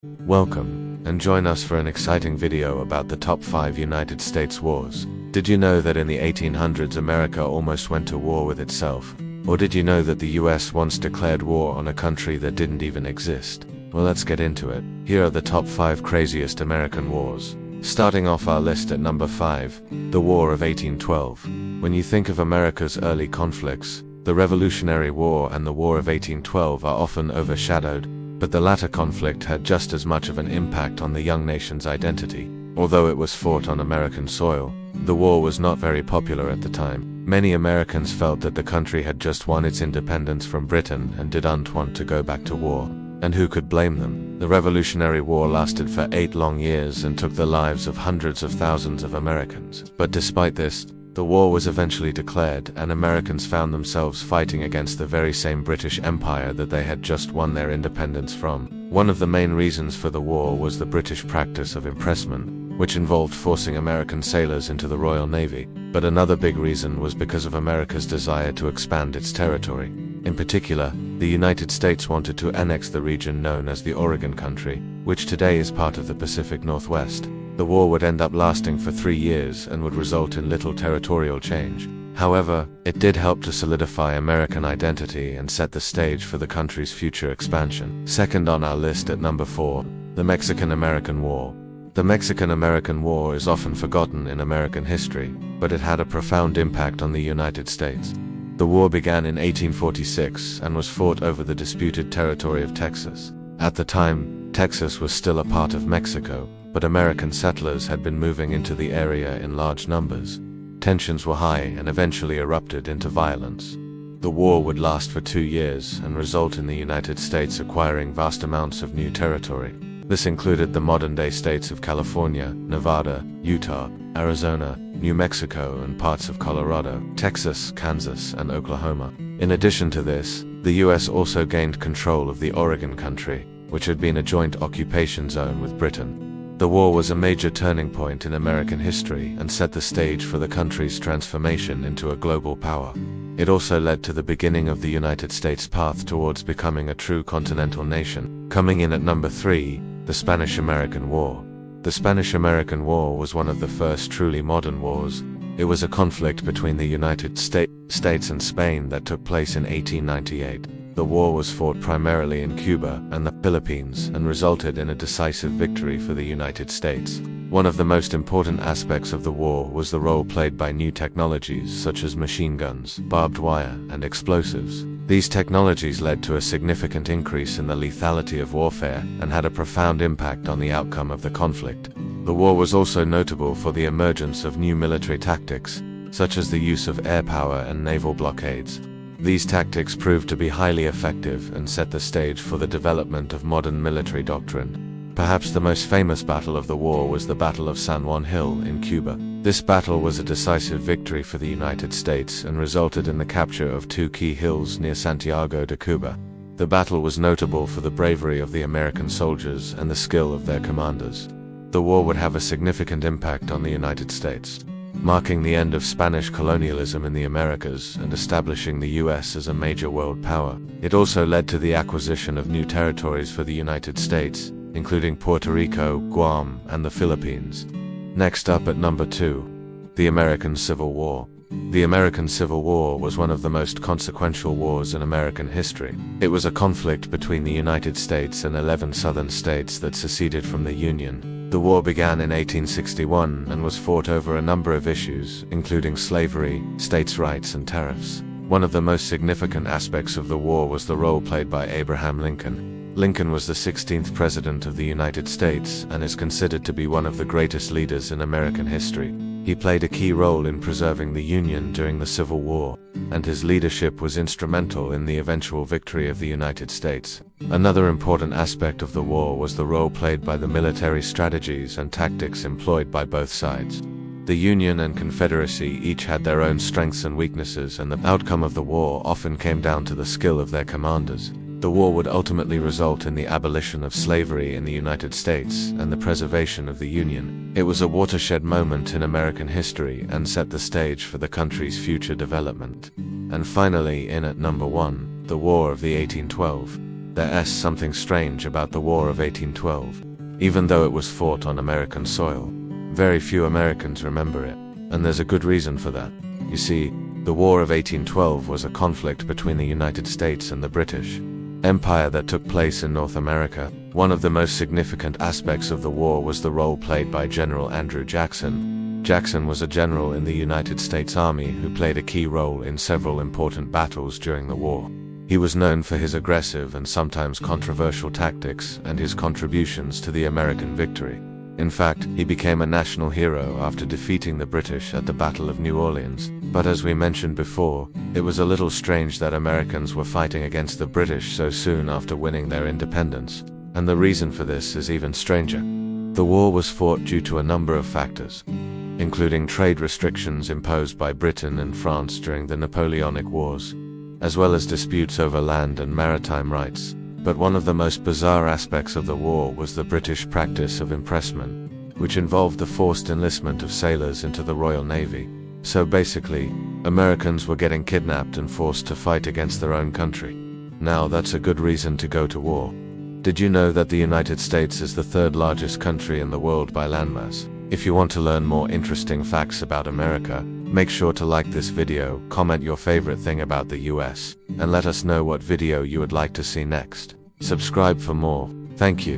Welcome, and join us for an exciting video about the top 5 United States wars. Did you know that in the 1800s America almost went to war with itself? Or did you know that the US once declared war on a country that didn't even exist? Well, let's get into it. Here are the top 5 craziest American wars. Starting off our list at number 5, the War of 1812. When you think of America's early conflicts, the Revolutionary War and the War of 1812 are often overshadowed, but the latter conflict had just as much of an impact on the young nation's identity. Although it was fought on American soil, the war was not very popular at the time. Many Americans felt that the country had just won its independence from Britain and didn't want to go back to war. And who could blame them? The Revolutionary War lasted for 8 long years and took the lives of hundreds of thousands of Americans. But despite this, the war was eventually declared, and Americans found themselves fighting against the very same British Empire that they had just won their independence from. One of the main reasons for the war was the British practice of impressment, which involved forcing American sailors into the Royal Navy. But another big reason was because of America's desire to expand its territory. In particular, the United States wanted to annex the region known as the Oregon Country, which today is part of the Pacific Northwest. The war would end up lasting for 3 years and would result in little territorial change. However, it did help to solidify American identity and set the stage for the country's future expansion. Second on our list at number 4, the Mexican-American War. The Mexican-American War is often forgotten in American history, but it had a profound impact on the United States. The war began in 1846 and was fought over the disputed territory of Texas. At the time, Texas was still a part of Mexico, but American settlers had been moving into the area in large numbers. Tensions were high and eventually erupted into violence. The war would last for 2 years and result in the United States acquiring vast amounts of new territory. This included the modern-day states of California, Nevada, Utah, Arizona, New Mexico, and parts of Colorado, Texas, Kansas, and Oklahoma. In addition to this, the US also gained control of the Oregon Country, which had been a joint occupation zone with Britain. The war was a major turning point in American history and set the stage for the country's transformation into a global power. It also led to the beginning of the United States' path towards becoming a true continental nation. Coming in at number 3, the Spanish-American War. The Spanish-American War was one of the first truly modern wars. It was a conflict between the United States and Spain that took place in 1898. The war was fought primarily in Cuba and the Philippines and resulted in a decisive victory for the United States. One of the most important aspects of the war was the role played by new technologies such as machine guns, barbed wire, and explosives. These technologies led to a significant increase in the lethality of warfare and had a profound impact on the outcome of the conflict. The war was also notable for the emergence of new military tactics, such as the use of air power and naval blockades. These tactics proved to be highly effective and set the stage for the development of modern military doctrine. Perhaps the most famous battle of the war was the Battle of San Juan Hill in Cuba. This battle was a decisive victory for the United States and resulted in the capture of 2 key hills near Santiago de Cuba. The battle was notable for the bravery of the American soldiers and the skill of their commanders. The war would have a significant impact on the United States, marking the end of Spanish colonialism in the Americas and establishing the US as a major world power. It also led to the acquisition of new territories for the United States, including Puerto Rico, Guam, and the Philippines. Next up at number 2, the American Civil War. The American Civil War was one of the most consequential wars in American history. It was a conflict between the United States and 11 southern states that seceded from the Union. The war began in 1861 and was fought over a number of issues, including slavery, states' rights, and tariffs. One of the most significant aspects of the war was the role played by Abraham Lincoln. Lincoln was the 16th President of the United States and is considered to be one of the greatest leaders in American history. He played a key role in preserving the Union during the Civil War, and his leadership was instrumental in the eventual victory of the United States. Another important aspect of the war was the role played by the military strategies and tactics employed by both sides. The Union and Confederacy each had their own strengths and weaknesses, and the outcome of the war often came down to the skill of their commanders. The war would ultimately result in the abolition of slavery in the United States and the preservation of the Union. It was a watershed moment in American history and set the stage for the country's future development. And finally, in at number 1, the War of the 1812. there's something strange about the War of 1812. Even though it was fought on American soil, very few Americans remember it, and there's a good reason for that. You see, the War of 1812 was a conflict between the United States and the British Empire that took place in North America. One of the most significant aspects of the war was the role played by General Andrew Jackson. Jackson was a general in the United States Army who played a key role in several important battles during the war. He was known for his aggressive and sometimes controversial tactics and his contributions to the American victory. In fact, he became a national hero after defeating the British at the Battle of New Orleans. But as we mentioned before, it was a little strange that Americans were fighting against the British so soon after winning their independence. And the reason for this is even stranger. The war was fought due to a number of factors, including trade restrictions imposed by Britain and France during the Napoleonic Wars, as well as disputes over land and maritime rights. But one of the most bizarre aspects of the war was the British practice of impressment, which involved the forced enlistment of sailors into the Royal Navy. So basically, Americans were getting kidnapped and forced to fight against their own country. Now that's a good reason to go to war. Did you know that the United States is the third largest country in the world by landmass? If you want to learn more interesting facts about America, make sure to like this video, comment your favorite thing about the US, and let us know what video you would like to see next. Subscribe for more. Thank you.